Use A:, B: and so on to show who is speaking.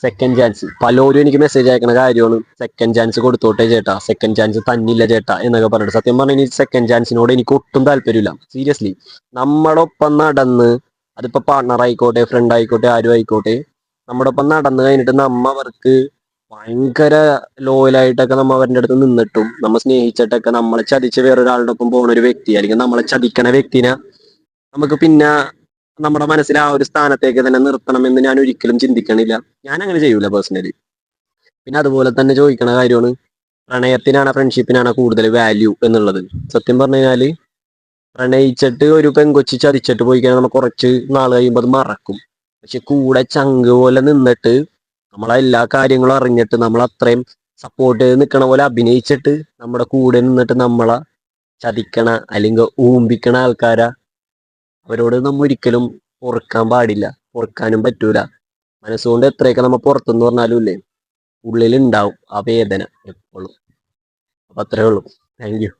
A: Second chance പലരും എനിക്ക് message അയക്കണ കാര്യമാണ്. സെക്കൻഡ് ചാൻസ് കൊടുത്തോട്ടെ ചേട്ടാ, സെക്കൻഡ് ചാൻസ് തന്നില്ല ചേട്ടാ എന്നൊക്കെ പറഞ്ഞിട്ട്. സത്യം പറഞ്ഞാൽ ഈ സെക്കൻഡ് ചാൻസിനോട് എനിക്ക് ഒട്ടും താല്പര്യമില്ല. സീരിയസ്ലി നമ്മുടെ ഒപ്പം നടന്ന്, അതിപ്പോ പാർട്ണർ ആയിക്കോട്ടെ, ഫ്രണ്ട് ആയിക്കോട്ടെ, ആരും ആയിക്കോട്ടെ, നമ്മുടെ ഒപ്പം നടന്നു കഴിഞ്ഞിട്ട് നമ്മ അവർക്ക് ഭയങ്കര ലോയലായിട്ടൊക്കെ നമ്മ അവരുടെ അടുത്ത് നിന്നിട്ടും, നമ്മ സ്നേഹിച്ചിട്ടൊക്കെ നമ്മളെ ചതിച്ച് വേറൊരാളുടെ ഒപ്പം പോകുന്ന ഒരു വ്യക്തി, അല്ലെങ്കിൽ നമ്മളെ ചതിക്കണ വ്യക്തിനെ നമുക്ക് പിന്നെ നമ്മുടെ മനസ്സിൽ ആ ഒരു സ്ഥാനത്തേക്ക് തന്നെ നിർത്തണമെന്ന് ഞാൻ ഒരിക്കലും ചിന്തിക്കണില്ല. ഞാൻ അങ്ങനെ ചെയ്യൂല പേഴ്സണലി. പിന്നെ അതുപോലെ തന്നെ ചോദിക്കണ കാര്യമാണ്, പ്രണയത്തിനാണ് ഫ്രണ്ട്ഷിപ്പിനാണ് കൂടുതൽ വാല്യൂ എന്നുള്ളത്. സത്യം പറഞ്ഞു കഴിഞ്ഞാല് പ്രണയിച്ചിട്ട് ഒരു പെങ്കൊച്ചി ചതിച്ചിട്ട് പോയി കഴിഞ്ഞാൽ നമ്മൾ കുറച്ച് നാൾ കഴിയുമ്പോൾ അത് മറക്കും. പക്ഷെ കൂടെ ചങ്ക് പോലെ നിന്നിട്ട് നമ്മളെ എല്ലാ കാര്യങ്ങളും അറിഞ്ഞിട്ട് നമ്മൾ അത്രയും സപ്പോർട്ട് ചെയ്ത് നിൽക്കണ പോലെ അഭിനയിച്ചിട്ട് നമ്മുടെ കൂടെ നിന്നിട്ട് നമ്മളെ ചതിക്കണ അല്ലെങ്കിൽ ഊമ്പിക്കണ ആൾക്കാരാ, അവരോട് നമ്മ ഒരിക്കലും പൊറുക്കാൻ പാടില്ല, പൊറുക്കാനും പറ്റൂല. മനസ്സുകൊണ്ട് എത്രയൊക്കെ നമ്മ പുറത്തെന്ന് പറഞ്ഞാലും ഇല്ലേ, ഉള്ളിൽ ഉണ്ടാവും ആ വേദന എപ്പോഴും. അപ്പൊ അത്രേ ഉള്ളൂ. Thank you.